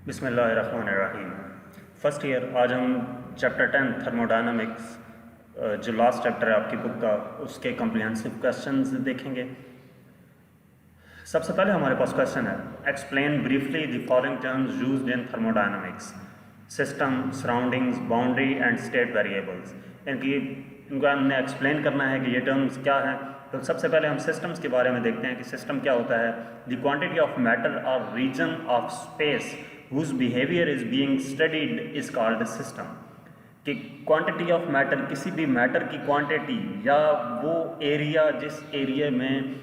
बिस्मिल्लाहिर्रहमानिर्रहीम। First year आज हम चैप्टर 10 थर्मोडायनामिक्स जो लास्ट चैप्टर है आपकी बुक का उसके कम्प्रिहेंसिव क्वेश्चंस देखेंगे। सबसे पहले हमारे पास क्वेश्चन है, explain briefly the following terms used in thermodynamics: system, surroundings, boundary and state variables. इनको हमने एक्सप्लेन करना है कि ये टर्म्स क्या हैं। तो सबसे पहले हम सिस्टम्स के बारे में देखते हैं कि सिस्टम क्या होता है। द क्वांटिटी ऑफ मैटर और region of space whose behavior is being studied is called system। कि क्वांटिटी ऑफ मैटर, किसी भी मैटर की क्वांटिटी या वो एरिया जिस एरिया में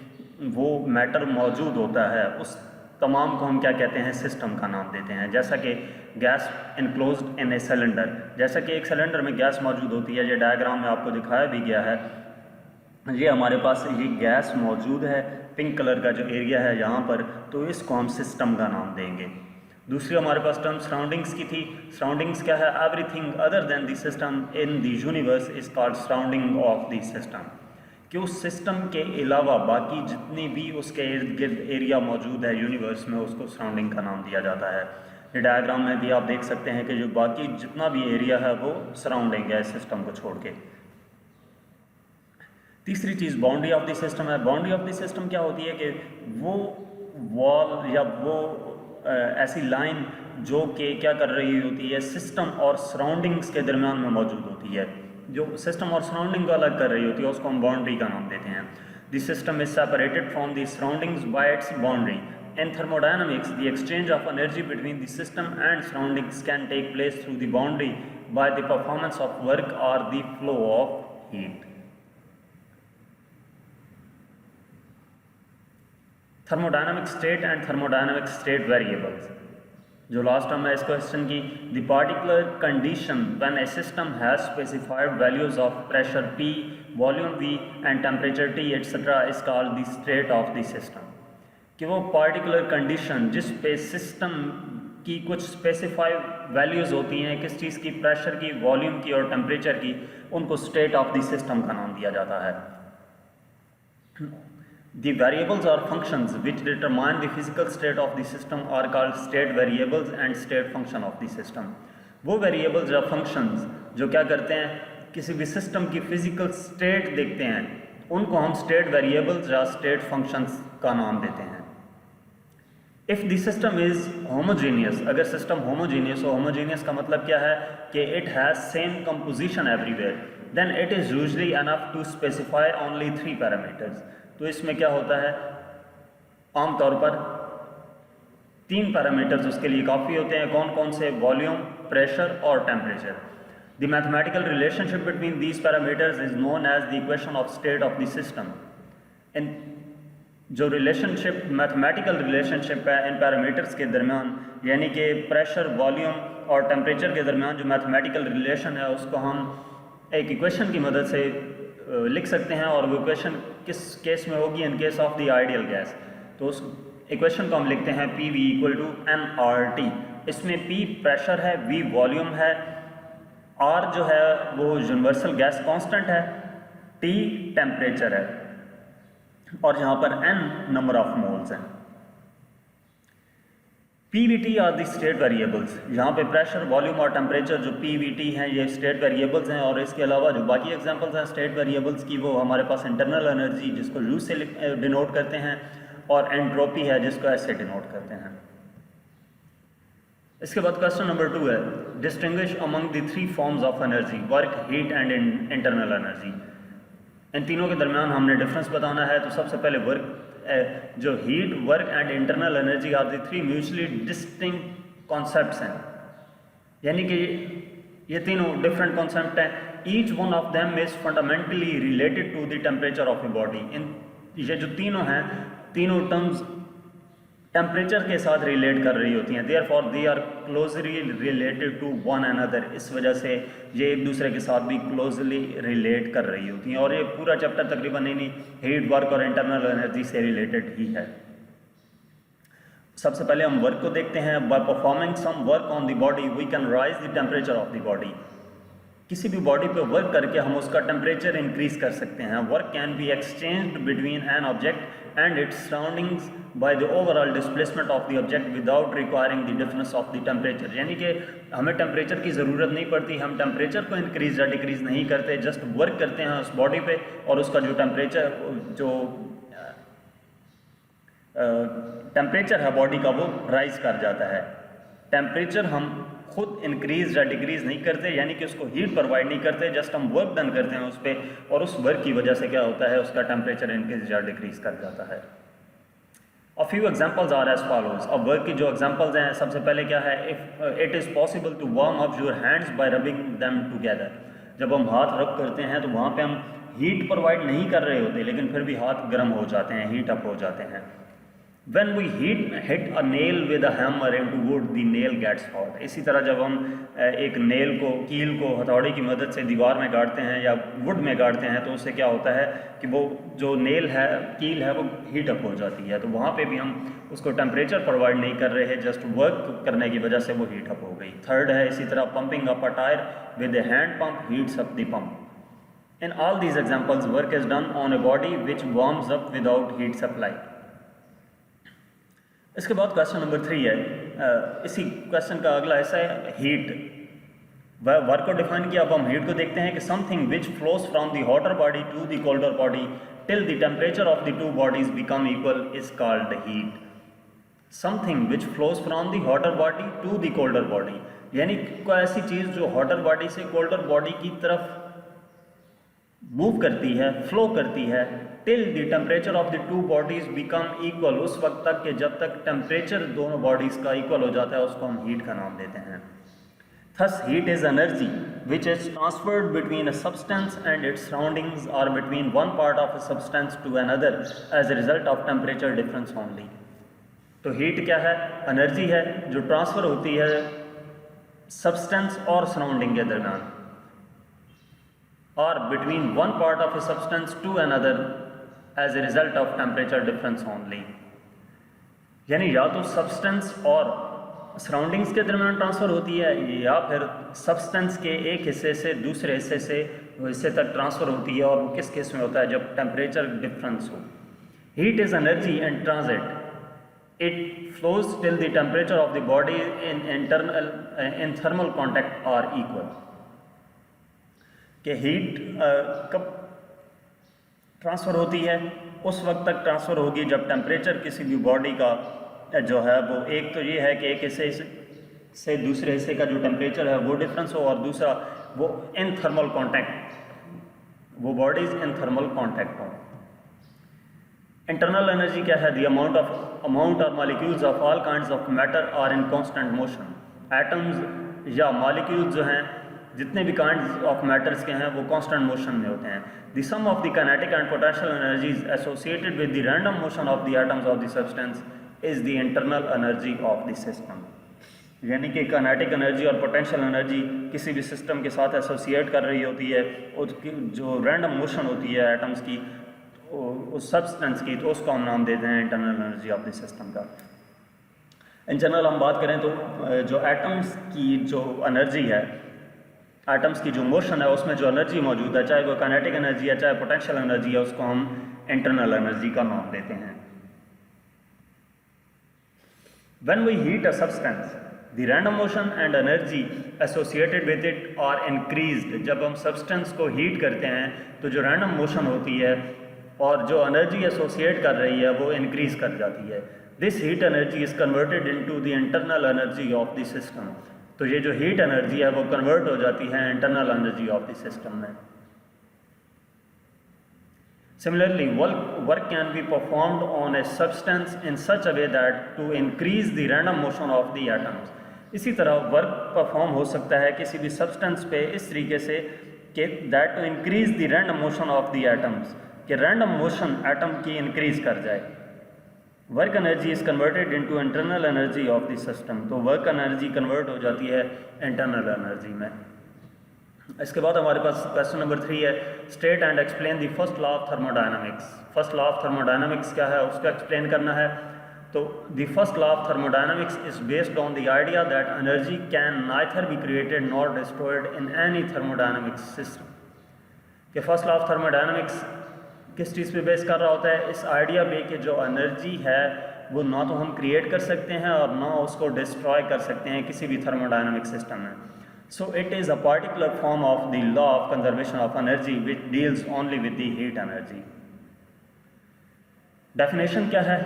वो मैटर मौजूद होता है उस तमाम को हम क्या कहते हैं, सिस्टम का नाम देते हैं। जैसा कि gas enclosed in a cylinder, जैसा कि एक सिलेंडर में गैस मौजूद होती है, ये डायग्राम में आपको दिखाया भी गया है। ये हमारे पास ये गैस मौजूद है, पिंक कलर का जो एरिया है यहाँ पर, तो इसको हम सिस्टम का नाम देंगे। दूसरी हमारे पास टर्म सराउंडिंग्स की थी। सराउंडिंग्स क्या है? Everything other than the system in the universe is called surrounding of the system. कि उस सिस्टम के अलावा बाकी जितनी भी उसके इर्द गिर्द एरिया मौजूद है यूनिवर्स में, उसको सराउंडिंग का नाम दिया जाता है। ये डायग्राम में भी आप देख सकते हैं कि जो बाकी जितना भी एरिया है वो सराउंडिंग है सिस्टम को छोड़ के। तीसरी चीज़ बाउंड्री ऑफ द सिस्टम है। बाउंड्री ऑफ द सिस्टम क्या होती है कि वो वॉल या वो ऐसी लाइन जो कि क्या कर रही होती है, सिस्टम और सराउंडिंग्स के दरमियान में मौजूद होती है, जो सिस्टम और सराउंडिंग को अलग कर रही होती है, उसको हम बाउंड्री का नाम देते हैं। The system is separated from the surroundings bye it's boundary. In thermodynamics, the exchange of energy between the system and surroundings can take place through the boundary by the performance of work or the flow of heat. Thermodynamic state and thermodynamic state variables. जो last term है इस question की, the particular condition when a system has specified values of pressure P, volume V and temperature T etc. is called the state of the system। कि वो particular condition जिस पे system की कुछ specified values होती हैं, किस चीज़ की, प्रेशर की, वॉल्यूम की और टेम्परेचर की, उनको स्टेट ऑफ द सिस्टम का नाम दिया जाता है। The variables or functions which determine the physical state of the system are called state variables and state function of the system। वो variables या functions जो क्या करते हैं, किसी भी सिस्टम की फिजिकल स्टेट देखते हैं, उनको हम स्टेट वेरिएबल्स या स्टेट फंक्शंस का नाम देते हैं। If the system is homogeneous, अगर सिस्टम होमोजीनियस हो, होमोजीनियस का मतलब क्या है कि it has same composition everywhere, then it is usually enough to specify only 3 parameters. तो इसमें क्या होता है, आमतौर पर 3 पैरामीटर्स उसके लिए काफ़ी होते हैं। कौन कौन से? वॉल्यूम, प्रेशर और temperature. The mathematical relationship between these parameters is known as the equation of state of the system. इन जो रिलेशनशिप, मैथमेटिकल रिलेशनशिप है इन पैरामीटर्स के दरमियान, यानी कि प्रेशर, वॉल्यूम और टेम्परेचर के दरमियान जो मैथमेटिकल रिलेशन है, उसको हम एक इक्वेशन की मदद से लिख सकते हैं। और वो इक्वेशन किस केस में होगी? In case of the ideal gas. तो उस इक्वेशन को हम लिखते हैं PV = nRT। इसमें P प्रेशर है, V वॉल्यूम है, R जो है वो यूनिवर्सल गैस कांस्टेंट है, T टेम्परेचर है और यहाँ पर N नंबर ऑफ मोल्स हैं। PVT are the state variables. यहाँ पे प्रेशर, वॉल्यूम और टेम्परेचर जो PVT हैं ये स्टेट वेरिएबल्स हैं। और इसके अलावा जो बाकी एग्जांपल्स हैं स्टेट वेरिएबल्स की, वो हमारे पास इंटरनल एनर्जी जिसको U से डिनोट करते हैं और एंट्रोपी है जिसको S से डिनोट करते हैं। इसके बाद क्वेश्चन नंबर 2 है, distinguish among the 3 forms of energy: work, heat and internal energy. इन तीनों के दरमियान हमने डिफरेंस बताना है। तो सबसे पहले वर्क, जो heat, work and internal energy are the 3 mutually distinct concepts हैं, यानी कि ये तीनों डिफरेंट कॉन्सेप्ट हैं। Each one of them is fundamentally related to the temperature of a body. इन ये जो तीनों हैं, तीनों टर्म्स टेम्परेचर के साथ रिलेट कर रही होती हैं। Therefore they are closely related to one another. इस वजह से ये एक दूसरे के साथ भी क्लोजली रिलेट कर रही होती हैं। और ये पूरा चैप्टर तकरीबन इन्हीं हीट, वर्क और इंटरनल एनर्जी से रिलेटेड ही है। सबसे पहले हम वर्क को देखते हैं। By performing some work on the body we can raise the temperature of the body. किसी भी बॉडी पे वर्क करके हम उसका टेम्परेचर इंक्रीज कर सकते हैं। Work can be exchanged between an object and its surroundings by the overall displacement of the object without requiring the difference of the temperature. यानी कि हमें टेम्परेचर की ज़रूरत नहीं पड़ती, हम टेम्परेचर को इंक्रीज या डिक्रीज नहीं करते, जस्ट वर्क करते हैं उस बॉडी पे और उसका जो टेम्परेचर है बॉडी का वो राइज कर जाता है। टेम्परेचर हम खुद इंक्रीज या डिक्रीज नहीं करते, यानी कि उसको हीट प्रोवाइड नहीं करते, जस्ट हम वर्क डन करते हैं उस पर और उस वर्क की वजह से क्या होता है, उसका टेम्परेचर इंक्रीज या डिक्रीज कर जाता है। A few examples are as follows. अब वर्क की जो एग्जांपल्स हैं, सबसे पहले क्या है, if it is possible to warm up your hands by rubbing them together. जब हम हाथ रब करते हैं तो वहाँ पे हम हीट प्रोवाइड नहीं कर रहे होते, लेकिन फिर भी हाथ गर्म हो जाते हैं, हीट अप हो जाते हैं। When we hit a nail with a hammer into wood, the nail gets hot। इसी तरह जब हम एक नेल को, कील को हथौड़ी की मदद से दीवार में गाड़ते हैं या वुड में गाड़ते हैं तो उससे क्या होता है कि वो जो नेल है, कील है, वो हीट अप हो जाती है। तो वहाँ पे भी हम उसको टेम्परेचर प्रोवाइड नहीं कर रहे हैं, जस्ट वर्क करने की वजह से वो हीट अप हो गई। थर्ड है इसी तरह pumping up a tyre with A hand pump heats up the pump. In all these examples work is done on a body which warms up without heat supply. इसके बाद question number 3 है, इसी question का अगला हिस्सा है heat. Work को define किया, अब हम हीट को देखते हैं कि something which flows from the hotter body to the colder body till the temperature of the two bodies become equal is called heat. Something which flows from the hotter body to the colder body, यानी कोई ऐसी चीज़ जो hotter body से colder body की तरफ move करती है, फ्लो करती है, till the temperature of the two bodies become equal, उस वक्त तक कि जब तक टेम्परेचर दोनों बॉडीज का इक्वल हो जाता है उसको हम हीट का नाम देते हैं। Thus heat is energy which is transferred between a substance and its surroundings और between one part of a substance to another as a result of temperature difference only. तो हीट क्या है, एनर्जी है जो ट्रांसफर होती है substance और surrounding के दरमियान और between one part of a substance to another as a result of temperature difference only. यानी या तो सब्सटेंस और सराउंडिंग्स के दरमियान ट्रांसफ़र होती है या फिर सब्सटेंस के एक हिस्से से दूसरे हिस्से तक ट्रांसफ़र होती है, और वो किस केस में होता है, जब टेम्परेचर डिफरेंस हो। Heat is energy and transit, it flows till the temperature of the body in thermal contact are equal. कि हीट कब ट्रांसफ़र होती है, उस वक्त तक ट्रांसफ़र होगी जब टेम्परेचर किसी भी बॉडी का जो है वो, एक तो ये है कि एक हिस्से से दूसरे हिस्से का जो टेम्परेचर है वो डिफरेंस हो, और दूसरा वो इन थर्मल कॉन्टैक्ट, वो बॉडीज इन थर्मल कॉन्टैक्ट हो। इंटरनल एनर्जी क्या है, द अमाउंट और molecules of all kinds of matter are in constant motion. Atoms या मॉलिक्यूल्स जो हैं, जितने भी काइंड्स ऑफ मैटर्स के हैं, वो कांस्टेंट मोशन में होते हैं। The sum of the kinetic and potential energies associated with the random motion of the atoms of the substance is the internal energy of the system. यानी कि kinetic energy और potential energy किसी भी system के साथ associate कर रही होती है, उसकी जो रैंडम मोशन होती है एटम्स की, उस सब्सटेंस की, तो उसको हम नाम देते हैं internal energy of the system का। इन जनरल हम बात करें तो जो एटम्स की जो एनर्जी है, एटम्स की जो मोशन है, उसमें जो एनर्जी मौजूद है, चाहे वो काइनेटिक एनर्जी है चाहे पोटेंशियल एनर्जी है, उसको हम इंटरनल एनर्जी का नाम देते हैं। When we heat a substance, the random motion and energy associated with it are increased। जब हम सब्सटेंस को हीट करते हैं तो जो रैंडम मोशन होती है और जो एनर्जी एसोसिएट कर रही है वो इंक्रीज कर जाती है। This heat energy is converted into the internal energy of the system. तो ये जो हीट एनर्जी है वो कन्वर्ट हो जाती है internal energy of the system में। Similarly, work can be performed on a substance in such a way that to increase the random motion of the atoms। इसी तरह वर्क परफॉर्म हो सकता है किसी भी सब्सटेंस पे इस तरीके से कि that to increase the random motion of the atoms, कि रैंडम मोशन एटम की इंक्रीज कर जाए। Work energy is converted into internal energy of the system. तो वर्क एनर्जी कन्वर्ट हो जाती है इंटरनल एनर्जी में। इसके बाद हमारे पास क्वेश्चन नंबर 3 है, state and explain the first law of thermodynamics. First law of thermodynamics क्या है उसका एक्सप्लेन करना है। तो the first law of thermodynamics is based on the idea that energy can neither be created nor destroyed in any thermodynamic system. कि first law of thermodynamics किस चीज़ पे base कर रहा होता है? इस आइडिया पे कि जो एनर्जी है वो ना तो हम क्रिएट कर सकते हैं और ना उसको डिस्ट्रॉय कर सकते हैं किसी भी थर्मोडायनामिक सिस्टम में। So it is a particular form of the law of conservation of energy which deals only with the heat energy. Definition क्या है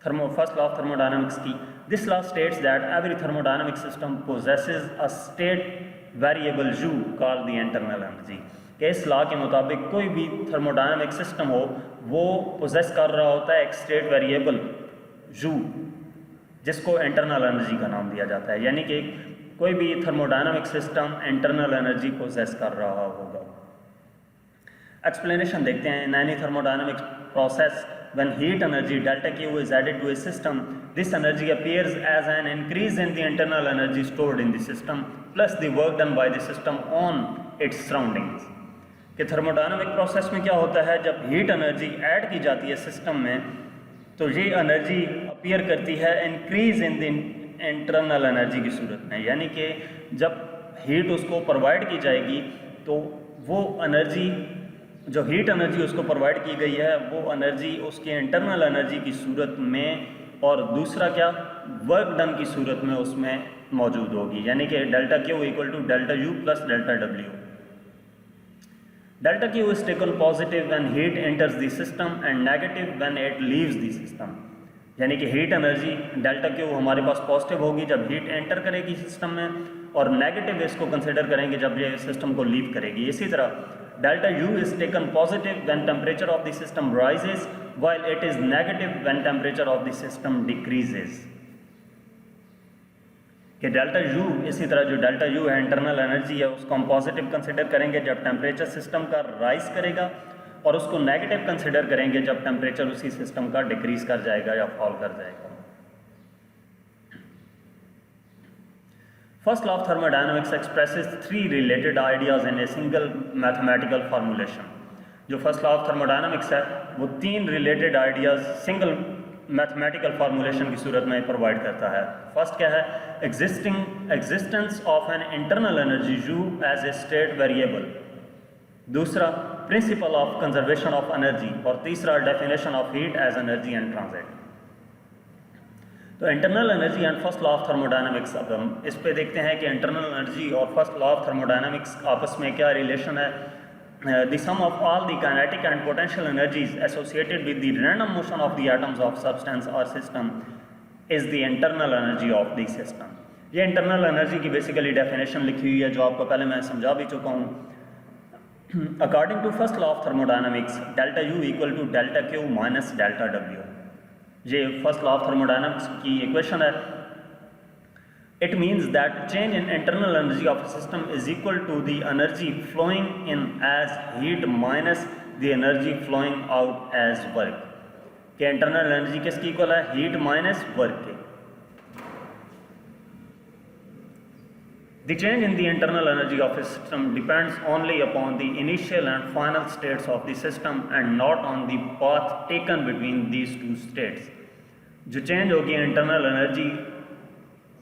फर्स्ट लॉ ऑफ थर्मोडायनामिक्स की? This law states that every thermodynamic system possesses a state variable U called the internal energy. कि इस law के मुताबिक कोई भी thermodynamic system हो वो पोजेस कर रहा होता है एक स्टेट वेरिएबल U जिसको इंटरनल एनर्जी का नाम दिया जाता है। यानी कि कोई भी thermodynamic system internal energy possess कर रहा होगा। एक्सप्लेनेशन देखते हैं। In any thermodynamic process when heat energy delta Q is added to a system, this energy appears as an increase in the internal energy stored in the system plus the work done by the system on its surroundings। कि thermodynamic process में क्या होता है, जब heat energy add की जाती है system में तो ये एनर्जी अपीयर करती है increase in the internal energy की सूरत में। यानी कि जब हीट उसको प्रोवाइड की जाएगी तो वो एनर्जी जो हीट एनर्जी उसको प्रोवाइड की गई है वो एनर्जी उसके इंटरनल एनर्जी की सूरत में और दूसरा क्या वर्क डन की सूरत में उसमें मौजूद होगी। यानी कि delta Q equal to delta U plus delta W। Delta Q is taken positive when heat enters the system and negative when it leaves the system। यानी कि हीट एनर्जी डेल्टा Q हमारे पास पॉजिटिव होगी जब heat enter करेगी system में और negative इसको consider करेंगे जब ये सिस्टम को लीव करेगी। इसी तरह delta U is taken positive when temperature of the system rises while it is negative when temperature of the system decreases। कि डेल्टा U इसी तरह जो डेल्टा U है इंटरनल एनर्जी है उसको हम पॉजिटिव कंसिडर करेंगे जब टेम्परेचर सिस्टम का राइज करेगा और उसको नेगेटिव कंसिडर करेंगे जब टेम्परेचर उसी सिस्टम का डिक्रीज कर जाएगा या फॉल कर जाएगा। First law of thermodynamics expresses three related ideas in a single mathematical formulation. जो फर्स्ट लॉ ऑफ थर्मोडायनामिक्स है वो तीन related ideas single mathematical formulation की सूरत में प्रोवाइड करता है। फर्स्ट क्या है? Existence of an internal energy U as a state variable. दूसरा principle of conservation of energy और तीसरा definition of heat as energy and transit. तो internal energy and first law of thermodynamics, अब हम इस पे देखते हैं कि इंटरनल एनर्जी और फर्स्ट लॉ ऑफ थर्मोडायनामिक्स आपस में क्या रिलेशन है। The sum of all the kinetic and potential energies associated with the random motion of the atoms of substance और system is the internal energy of the system. ये internal energy की basically definition लिखी हुई है जो आपको पहले मैं समझा भी चुका हूँ। According to first law of thermodynamics delta U equal to delta Q minus delta W। ये फर्स्ट लॉ ऑफ थर्मोडायनामिक्स की इक्वेशन है। It means that change in internal energy of a system is equal to the energy flowing in as heat minus the energy flowing out as work। कि internal energy किसकी equal है? Heat minus work के। The change in the internal energy of a system depends only upon the initial and final states of the system and not on the path taken between these two states। जो change होगी internal energy,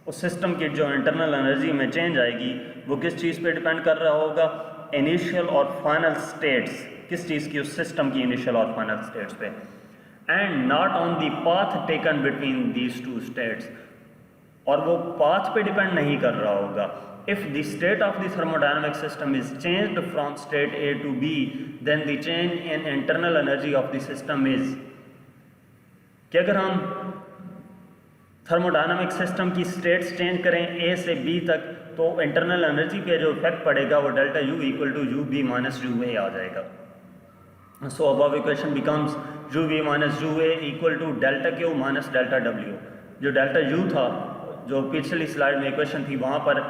उस system की जो internal energy में change आएगी वो किस चीज़ पे डिपेंड कर रहा होगा? इनिशियल और फाइनल स्टेट्स। किस चीज़ की? उस सिस्टम की इनिशियल और फाइनल स्टेट्स पे। And not on the path taken between these two states, और वो पाथ पे डिपेंड नहीं कर रहा होगा। If the state of the thermodynamic system is changed from state A to B, then the change in internal energy of the system is। कि अगर हम थर्मोडायनामिक सिस्टम की स्टेट्स चेंज करें A से B तक तो इंटरनल एनर्जी पे जो इफेक्ट पड़ेगा वो delta U equal to UB minus UA आ जाएगा। So above equation becomes UB minus UA equal to delta Q minus delta W। जो डेल्टा U था, जो पिछली स्लाइड में इक्वेशन थी, वहाँ पर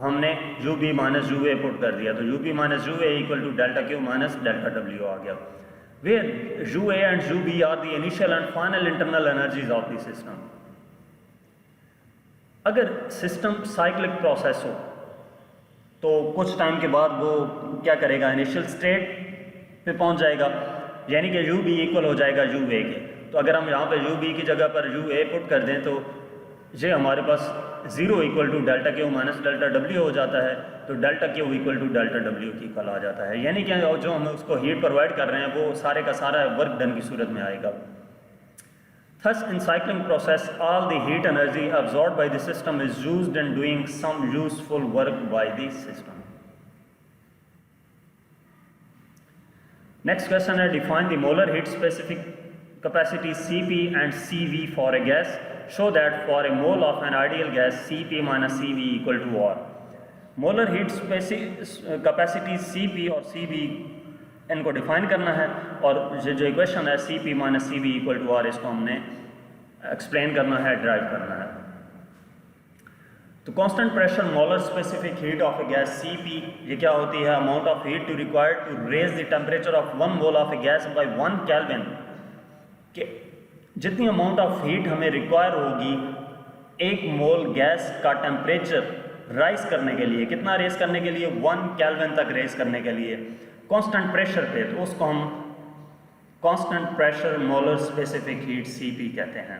हमने UB माइनस UA पुट कर दिया तो UB minus UA equal to delta Q minus delta W आ गया। Where UA and UB are the initial and final internal energies of the system. अगर सिस्टम साइक्लिक प्रोसेस हो तो कुछ time के बाद वो क्या करेगा? इनिशियल स्टेट पे पहुंच जाएगा, यानी कि UB इक्वल हो जाएगा UA के। तो अगर हम यहाँ पे यू बी की जगह पर यू ए पुट कर दें तो ये हमारे पास 0 equal to delta Q minus delta W हो जाता है, तो delta Q equal to delta W की इक्वल आ जाता है। यानी कि जो हम उसको हीट प्रोवाइड कर रहे हैं वो सारे का सारा वर्क डन की सूरत में आएगा। Thus, in cycling process, all the heat energy absorbed by the system is used in doing some useful work by the system. Next question है, define the molar heat specific capacity Cp and Cv for a gas. Show that for a mole of an ideal gas, Cp minus Cv equal to R. Molar heat capacity Cp और Cv इनको define करना है, और जो equation है Cp minus Cv equal to R, इसको हमने explain करना है, ड्राइव करना है। तो constant pressure molar specific heat of a gas Cp, ये क्या होती है? Amount of heat to required to raise the temperature of 1 mole of a gas by 1 kelvin. कि जितनी अमाउंट ऑफ हीट हमें रिक्वायर होगी 1 मोल गैस का temperature rise करने के लिए, कितना रेज करने के लिए? 1 केल्विन तक रेज करने के लिए कांस्टेंट प्रेशर पे, तो उसको हम constant pressure molar specific heat Cp कहते हैं।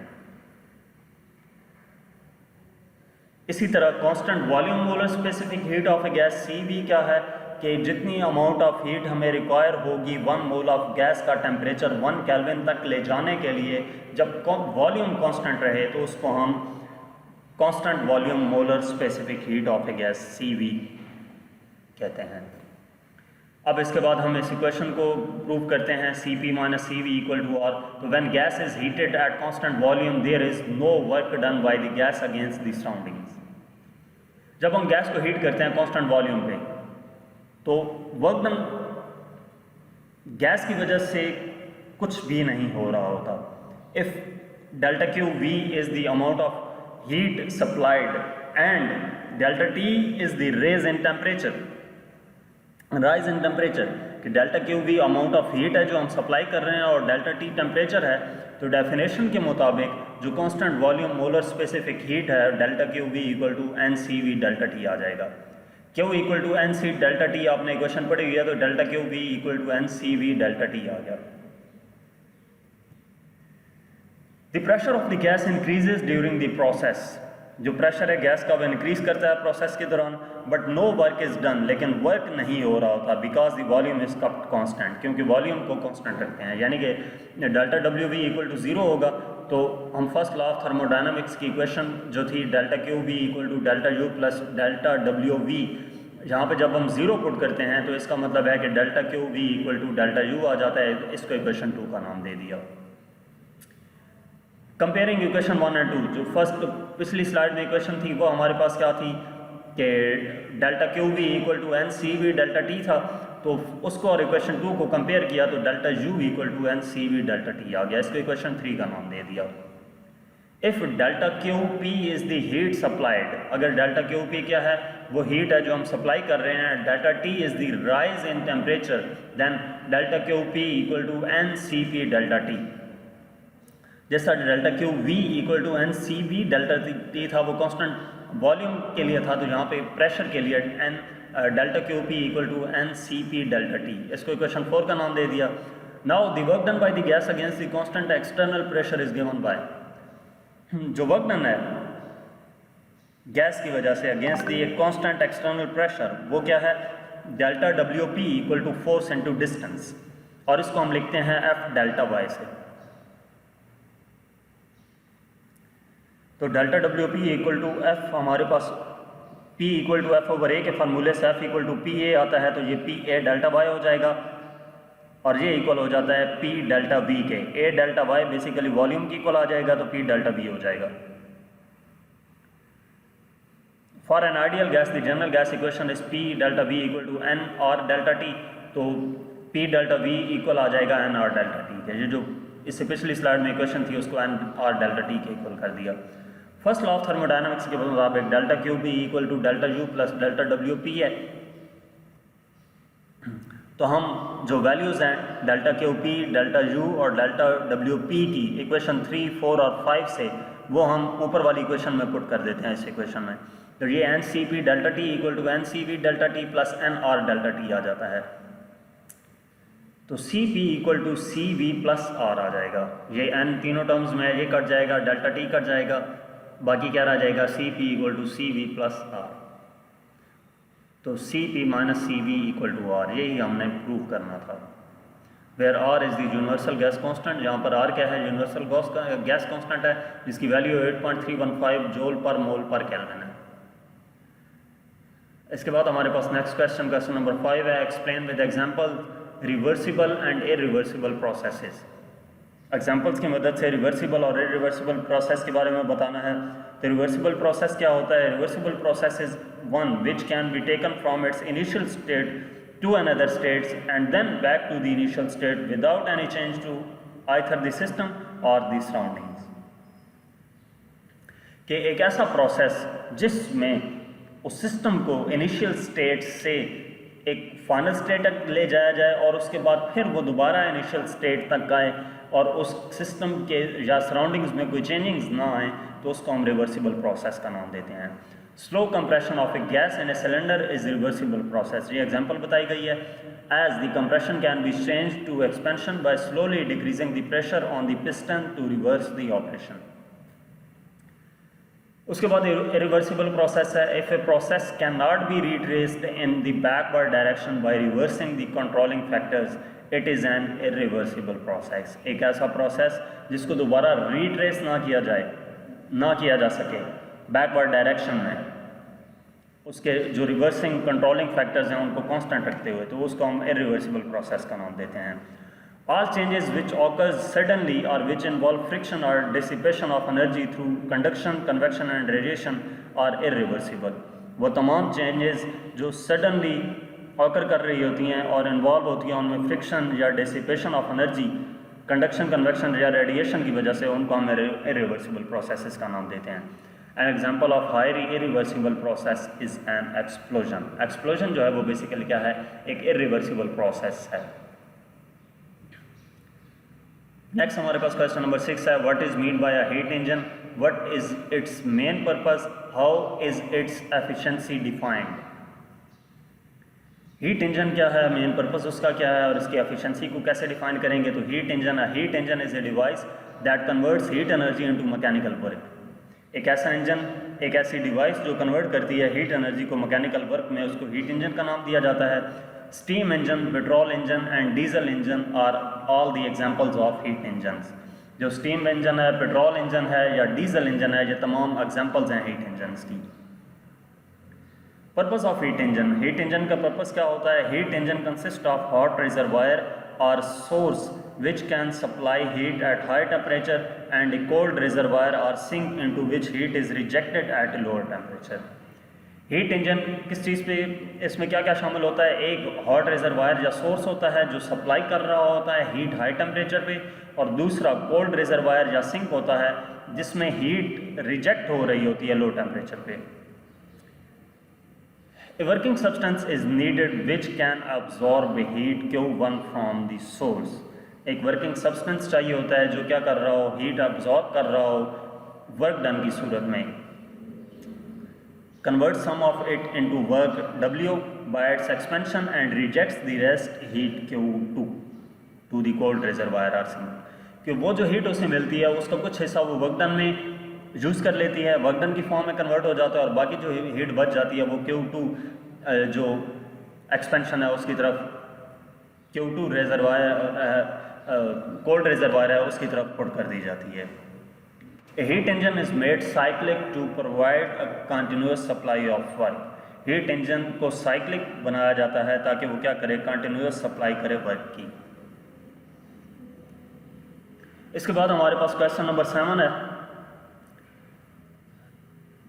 इसी तरह constant volume molar specific heat of a gas Cv क्या है? कि जितनी अमाउंट ऑफ हीट हमें रिक्वायर होगी 1 मोल ऑफ गैस का टेम्परेचर 1 केल्विन तक ले जाने के लिए, जब वॉल्यूम कांस्टेंट रहे, तो उसको हम constant volume molar specific heat of a gas Cv कहते हैं। अब इसके बाद हम इस इक्वेशन को प्रूव करते हैं, Cp minus Cv equal to R। तो when gas is heated at constant volume there is no work done by the gas against the surroundings. जब हम गैस को हीट करते हैं कांस्टेंट वॉल्यूम पे, तो वर्क डन गैस की वजह से कुछ भी नहीं हो रहा होता। If delta Q V is the amount of heat supplied and delta T is the rise in temperature, rise in temperature, कि delta Q V amount of heat है जो हम सप्लाई कर रहे हैं और डेल्टा टी टेम्परेचर है, तो डेफिनेशन के मुताबिक जो constant volume molar specific heat है delta Q V equal to N C V delta T आ जाएगा। Q equal to N C delta T आपने इक्वेशन पढ़ी हुई है, तो delta Q V equal to N C V delta T आ गया। The pressure of the gas increases during the process. जो प्रेशर है गैस का वो इंक्रीज करता है प्रोसेस के दौरान, but no work is done, लेकिन वर्क नहीं हो रहा होता, because the volume is kept constant, क्योंकि वॉल्यूम को कांस्टेंट रखते हैं। यानी कि delta W V equal to 0 होगा, तो हम फर्स्ट लॉ ऑफ थर्मोडायनामिक्स की इक्वेशन जो थी delta Q V equal to delta U plus delta W V, यहाँ पे जब हम 0 पुट करते हैं तो इसका मतलब है कि delta Q V equal to delta U आ जाता है। इसको इक्वेशन 2 का नाम दे दिया। कंपेयरिंग इक्वेशन 1 और 2, जो फर्स्ट पिछली स्लाइड में इक्वेशन थी वो हमारे पास क्या थी कि delta Q V equal to N C V delta T था, तो उसको और इक्वेशन 2 को कंपेयर किया तो delta U equal to N C V delta T आ गया। इसको इक्वेशन 3 का नाम दे दिया। If delta Q P is the heat supplied, अगर डेल्टा क्यू पी क्या है? वो हीट है जो हम सप्लाई कर रहे हैं। Delta T is the rise in temperature, then delta Q P equal to N C P delta T. जैसा delta Q V equal to N C V delta T था, वो कांस्टेंट वॉल्यूम के लिए था, तो यहाँ पे प्रेशर के लिए N delta Q P equal to N C P delta T. इसको इक्वेशन 4 का नाम दे दिया। Now the work done by the gas against the constant external pressure is given by, जो वर्क डन है गैस की वजह से against the constant external pressure, वो क्या है? Delta W P equal to force into distance, और इसको हम लिखते हैं एफ डेल्टा वाई से। तो delta W P equal to F, हमारे पास P equal to F over A के फार्मूले से F equal to P A आता है, तो ये पी ए डेल्टा वाई हो जाएगा, और ये इक्वल हो जाता है पी डेल्टा बी के। A delta Y basically volume की इक्वल आ जाएगा, तो पी डेल्टा बी हो जाएगा। For an ideal gas the general gas equation is P delta V equal to N R delta T, तो पी डेल्टा बी इक्वल आ जाएगा N R delta T के। ये जो इससे पिछली स्लाइड में इक्वेशन थी उसको एन आर डेल्टा टी के इक्वल कर दिया। फर्स्ट लॉ ऑफ थर्मोडायनामिक्स के मुताबिक delta Q P equal to delta U plus delta W P है। तो हम जो वैल्यूज़ हैं delta Q P, delta U और डेल्टा डब्ल्यू पी की इक्वेशन 3, 4 और 5 से वो हम ऊपर वाली इक्वेशन में पुट कर देते हैं इस इक्वेशन में। तो ये N C P delta T equal to N C V delta T plus N R delta T आ जाता है। तो C P equal to C V plus R आ जाएगा। ये एन तीनों टर्म्स में ये कट जाएगा, डेल्टा टी कट जाएगा, बाकी क्या रह जाएगा C P equal to C V plus R. तो C P minus C V equal to R, यही हमने प्रूव करना था। Where R is the universal gas constant, जहाँ पर आर क्या है, यूनिवर्सल गैस कांस्टेंट है, जिसकी वैल्यू 8.315 जूल पर मोल पर केल्विन है। इसके बाद हमारे पास नेक्स्ट क्वेश्चन नंबर 5 है। Explain with example reversible and irreversible processes. Examples की मदद से रिवर्सिबल और इरिवर्सिबल प्रोसेस के बारे में बताना है। तो रिवर्सिबल प्रोसेस क्या होता है? Reversible process is one which can be taken from its initial state to another states and then back to the initial state without any change to either the system और the surroundings. कि एक ऐसा process जिसमें उस system को initial state से एक final state तक ले जाया जाए और उसके बाद फिर वो दोबारा इनिशियल स्टेट तक आए और उस सिस्टम के या सराउंडिंग्स में कोई चेंजिंग्स ना आए, तो उसको हम रिवर्सिबल प्रोसेस का नाम देते हैं। Slow compression of a gas in a cylinder is reversible process. ये एग्जांपल बताई गई है। As the compression can be change to expansion by slowly decreasing the pressure on the piston to reverse the operation. उसके बाद irreversible process है। If a process can not be retraced in the backward direction by reversing the controlling factors, it is an irreversible process. एक ऐसा process जिसको दोबारा retrace ना किया जा सके बैकवर्ड डायरेक्शन में, उसके जो रिवर्सिंग कंट्रोलिंग फैक्टर्स हैं उनको कांस्टेंट रखते हुए, तो उसको हम इरिवर्सिबल प्रोसेस का नाम देते हैं। All changes which occurs suddenly or which involve friction or dissipation of energy through conduction, convection and radiation are irreversible। वो तमाम changes जो suddenly occur कर रही होती हैं और involve होती हैं उनमें friction या dissipation of energy, conduction, convection या radiation की वजह से, उनको हम irreversible processes का नाम देते हैं। An example of highly irreversible process is an explosion। Explosion जो है वो basically क्या है, एक irreversible process है। नेक्स्ट हमारे पास क्वेश्चन नंबर 6 है। What is mean by a heat engine, what is it's main purpose, how is its efficiency defined. Heat engine क्या है, मेन पर्पस उसका क्या है और इसकी एफिशिएंसी को कैसे डिफाइन करेंगे। तो heat engine is a device that converts heat energy into mechanical work. एक ऐसा इंजन, एक ऐसी डिवाइस जो कन्वर्ट करती है हीट एनर्जी को मैकेनिकल वर्क में, उसको हीट इंजन का नाम दिया जाता है। Steam engine, petrol engine and diesel engine are all the examples of heat engines. जो स्टीम इंजन है, पेट्रोल इंजन है या डीजल इंजन है, ये तमाम एग्जांपल्स हैं हीट इंजन्स की। Purpose of heat engine, heat engine का पर्पस क्या होता है? Heat engine consist of hot reservoir और source which can supply heat at high temperature and a cold reservoir or sink into which heat is rejected at a lower temperature। Heat engine किस चीज़ पे, इसमें क्या क्या शामिल होता है? एक हॉट रिजर्वायर या सोर्स होता है जो सप्लाई कर रहा होता है हीट हाई टेम्परेचर पे, और दूसरा कोल्ड रिजर्वायर या सिंक होता है जिसमें हीट रिजेक्ट हो रही होती है लो टेम्परेचर पे। A working substance is needed which can absorb heat Q1 from the source. एक वर्किंग सब्सटेंस चाहिए होता है जो क्या कर रहा हो, हीट अब्जॉर्ब कर रहा हो वर्क डन की सूरत में। Converts some of it into work W by its expansion and rejects the rest heat Q2 to the cold reservoir or sink। कि वो जो हीट उसे मिलती है उसका कुछ हिस्सा वो वर्क डन में यूज़ कर लेती है, वर्क डन की फॉर्म में कन्वर्ट हो जाता है, और बाकी जो हीट बच जाती है वो Q2 जो एक्सपेंशन है उसकी तरफ, Q2 रिजर्वायर कोल्ड रिजर्वायर है उसकी तरफ पुट कर दी जाती है। A heat engine is made cyclic to provide a continuous supply of work। Heat engine को साइक्लिक बनाया जाता है ताकि वो क्या करे, कंटिन्यूस सप्लाई करे वर्क की। इसके बाद हमारे पास क्वेश्चन नंबर 7 है।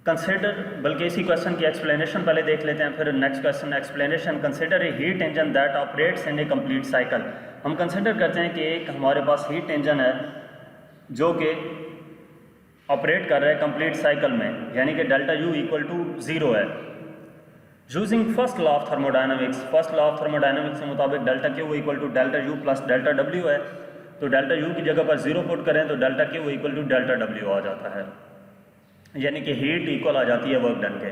कंसिडर, बल्कि इसी क्वेश्चन की एक्सप्लेनेशन पहले देख लेते हैं, फिर next question explanation. Consider a heat engine that operates in A complete cycle. हम कंसिडर करते हैं कि एक हमारे पास हीट इंजन है जो कि ऑपरेट कर रहा है कंप्लीट साइकिल में, यानी कि डेल्टा U इक्वल टू 0 है। Using first law of thermodynamics, first law of thermodynamics के मुताबिक delta Q equal to delta U plus delta W है। तो डेल्टा U की जगह पर 0 पुट करें तो delta Q equal to delta W आ जाता है, यानी कि हीट इक्वल आ जाती है वर्क डन के।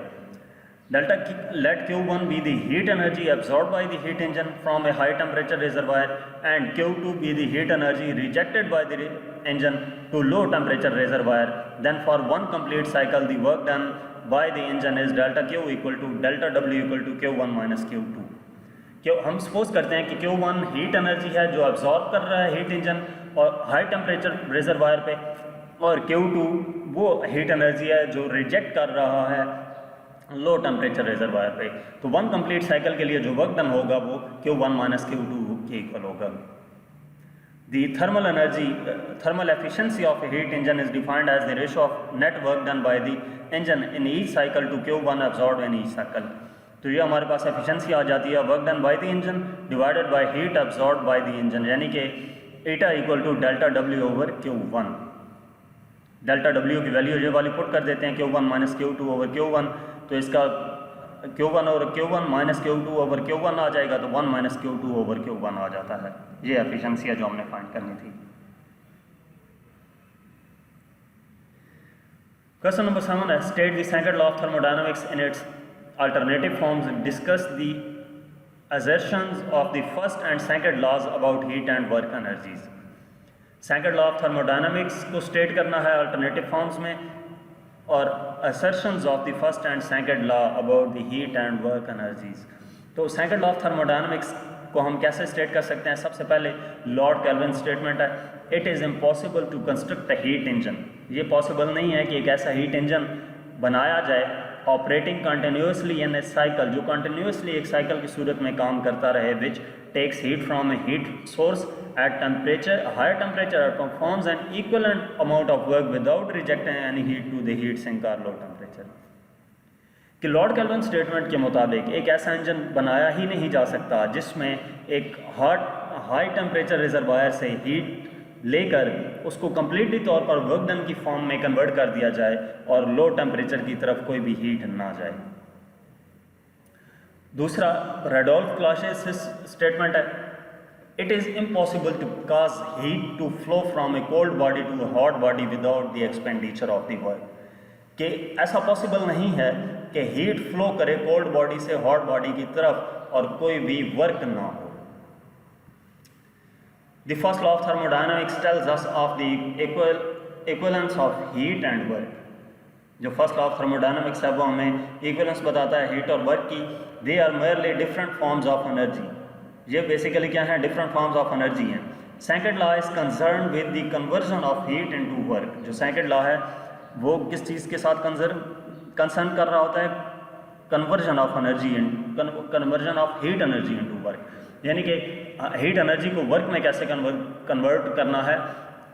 Let Q1 be the heat energy absorbed by the heat engine from a high temperature reservoir and Q2 be the heat energy rejected by the engine to low temperature reservoir. Then for one complete cycle the work done by the engine is delta Q equal to delta W equal to Q1 minus Q2. हम suppose करते हैं कि Q1 heat energy है जो absorb कर रहा है heat engine और हाई टेम्परेचर रिजर्वायर पे, और Q2 वो हीट एनर्जी है जो रिजेक्ट कर रहा है लो टेम्परेचर रिजर्वायर पे। तो वन कंप्लीट साइकिल के लिए जो वर्क डन होगा वो Q1 माइनस Q2 के इक्वल होगा। The thermal efficiency of a heat engine is defined as the ratio of net work done by the engine in each cycle to Q1 absorbed in each cycle। तो ये हमारे पास efficiency आ जाती है work done by the engine divided by heat absorbed by the engine, यानी कि eta equal to delta W over Q1। Delta W की value ये वाली पुट कर देते हैं Q1 minus Q2 over Q1, तो इसका Q1 और Q1 minus Q2 over Q1 आ जाएगा, तो 1 माइनस Q2 ओवर Q1 आ जाता है। ये एफिशिएंसी है जो हमने फाइंड करनी थी। क्वेश्चन नंबर 7 है state the second law of thermodynamics in its alternative forms, discuss the assertions of the first and second laws about heat and work energies। Second law of thermodynamics को state करना है alternative forms में, और assertions of the first and second law about the heat and work energies। तो second law of thermodynamics को हम कैसे state कर सकते हैं? सबसे पहले लॉर्ड केल्विन स्टेटमेंट है, it is impossible to construct a heat engine. ये पॉसिबल नहीं है कि एक ऐसा हीट इंजन बनाया जाए operating continuously in a cycle, जो कंटिन्यूसली एक साइकिल की सूरत में काम करता रहे, which takes heat from a heat source at temperature higher temperature और performs an equivalent amount of work without rejecting any heat to the heat sink और लो टेम्परेचर। कि लॉर्ड केल्विन स्टेटमेंट के मुताबिक एक ऐसा इंजन बनाया ही नहीं जा सकता जिसमें एक हाई टेम्परेचर रिजर्वायर से हीट लेकर उसको कम्प्लीटली तौर पर वर्क डन की फॉर्म में कन्वर्ट कर दिया जाए और लो टेम्परेचर की तरफ कोई भी हीट ना जाए। दूसरा रेडोल्फ क्लॉशेस स्टेटमेंट है, it is impossible to cause heat to flow from a cold body to a hot body without the expenditure of the work. कि ऐसा पॉसिबल नहीं है कि हीट फ्लो करे कोल्ड बॉडी से हॉट बॉडी की तरफ और कोई भी वर्क ना हो। The first law of thermodynamics tells us of the equivalence of heat and work। जो फर्स्ट लॉ ऑफ थर्मोडायनामिक्स है वो हमें इक्विवेलेंस बताता है हीट और वर्क की। They are merely different forms of energy. ये बेसिकली क्या है? डिफरेंट फॉर्म्स ऑफ एनर्जी हैं। Second law is concern with the conversion of heat into work. जो सेकंड लॉ है वो किस चीज़ के साथ कंसर्न कर रहा होता है? Conversion of energy, conversion of heat energy into work, यानी कि हीट एनर्जी को वर्क में कैसे कन्वर्ट करना है,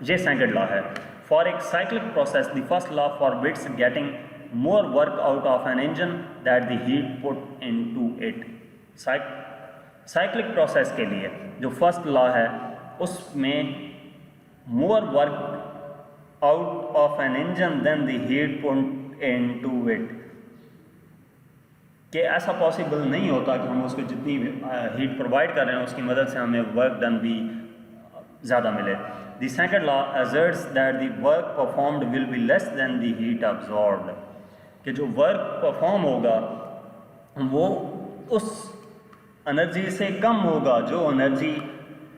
ये सेकंड लॉ है। फॉर एक cyclic process the first law forbids getting more work out of an engine that the heat put into it. Cyclic process के लिए जो फर्स्ट लॉ है उसमें more work out of an engine than the heat put into it, कि ऐसा possible नहीं होता कि हम उसको जितनी हीट प्रोवाइड कर रहे हैं उसकी मदद से हमें वर्क डन भी ज़्यादा मिले। The second law asserts that the work performed will be less than the heat absorbed, कि जो वर्क परफॉर्म होगा वो उस एनर्जी से कम होगा जो energy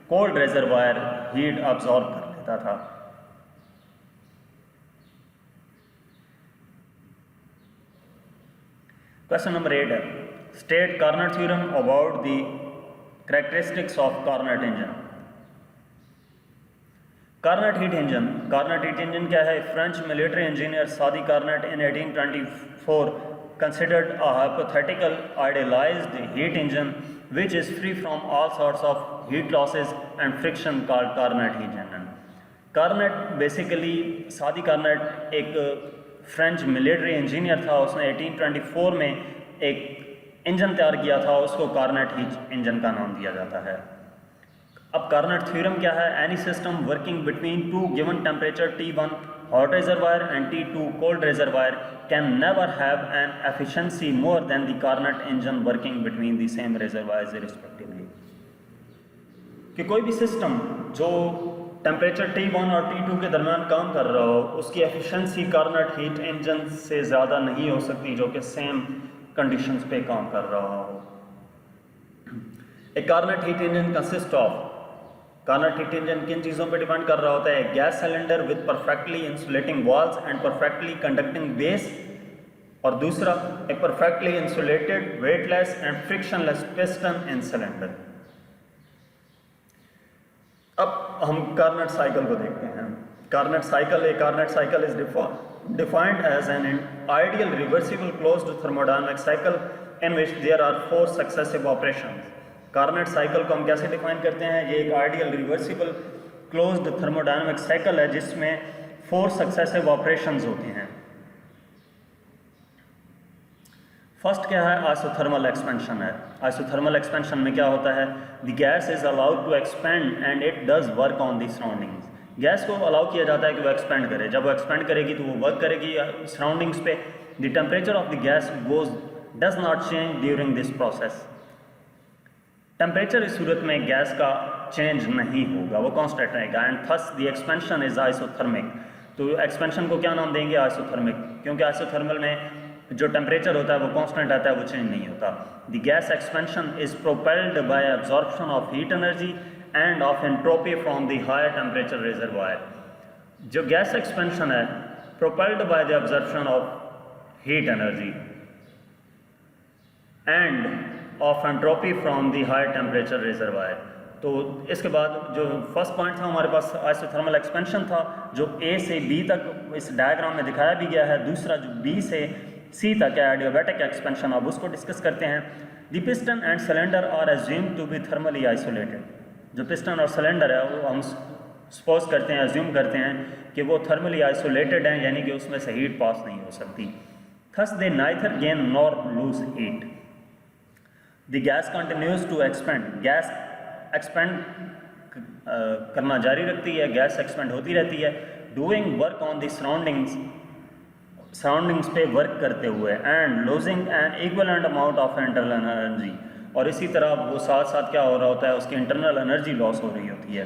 cold reservoir heat absorb कर लेता था। क्वेश्चन नंबर 8 है state Carnot theorem about the characteristics of Carnot engine. Carnot heat engine क्या है? फ्रेंच मिलिट्री इंजीनियर सादी Carnot in 1824 considered a hypothetical idealized heat engine which is free from all sorts of heat losses and friction called Carnot heat engine। Carnot basically सादी Carnot एक French military engineer था, उसने 1824 में एक engine तैयार किया था, उसको कार्नट हीट इंजन का नाम दिया जाता है। अब कार्नट थ्योरम क्या है? Any system working between two given temperature T1 hot reservoir and T2 cold reservoir can never have an efficiency more than the Carnot engine working between the same reservoirs respectively। कि कोई भी system जो temperature T1 और T2 के दरमियान काम कर रहा हो उसकी एफिशिएंसी कार्नट हीट इंजन से ज़्यादा नहीं हो सकती जो कि सेम कंडीशंस पे काम कर रहा हो। एक Carnot heat engine consist of, Carnot heat engine किन चीज़ों पे डिपेंड कर रहा होता है? Gas cylinder with perfectly insulating walls and perfectly conducting base, और दूसरा a perfectly insulated weightless and frictionless piston in cylinder. अब हम कार्नेट साइकिल को देखते हैं। Carnot cycle is defined as an ideal reversible closed thermodynamic cycle in which there are 4 successive operations। कार्नेट cycle को हम कैसे डिफाइन करते हैं? ये एक ideal reversible closed thermodynamic cycle है जिसमें 4 सक्सेसिव ऑपरेशंस होती हैं। फर्स्ट क्या है? आइसोथर्मल एक्सपेंशन है। आइसोथर्मल एक्सपेंशन में क्या होता है? The gas is allowed to expand and it does work on the surroundings. Gas को अलाउ किया जाता है कि वो एक्सपेंड करे। जब वो एक्सपेंड करेगी तो वो वर्क करेगी सराउंडिंग्स पे। The temperature of the gas does not change during this process. Temperature इस सूरत में गैस का चेंज नहीं होगा, वो कांस्टेंट रहेगा। And thus the expansion is isothermic. तो एक्सपेंशन को क्या नाम देंगे? आइसोथर्मिक, क्योंकि आइसोथर्मल में जो टेम्परेचर होता है वो कांस्टेंट आता है, वो चेंज नहीं होता। The gas expansion is propelled by absorption of heat energy and of entropy from the higher temperature reservoir. जो गैस एक्सपेंशन है propelled by the absorption of heat energy and of entropy from the higher temperature reservoir. तो इसके बाद जो first point था हमारे पास isothermal expansion था, जो ए से बी तक इस डायग्राम में दिखाया भी गया है। दूसरा जो बी से सी तक है एडियाबैटिक एक्सपेंशन, अब उसको डिस्कस करते हैं। The piston and cylinder are assumed to be thermally isolated. जो पिस्टन और सिलेंडर है वो हम सपोज करते हैं, एज्यूम करते हैं कि वो थर्मली आइसोलेटेड हैं, यानी कि उसमें से हीट पास नहीं हो सकती। Thus they neither gain nor lose heat. The gas continues to expand. Gas expand करना जारी रखती है, गैस एक्सपेंड होती रहती है, doing work on the surroundings पे वर्क करते हुए, and losing an equivalent amount of internal energy. और इसी तरह वो साथ साथ क्या हो रहा होता है? उसकी इंटरनल एनर्जी लॉस हो रही होती है।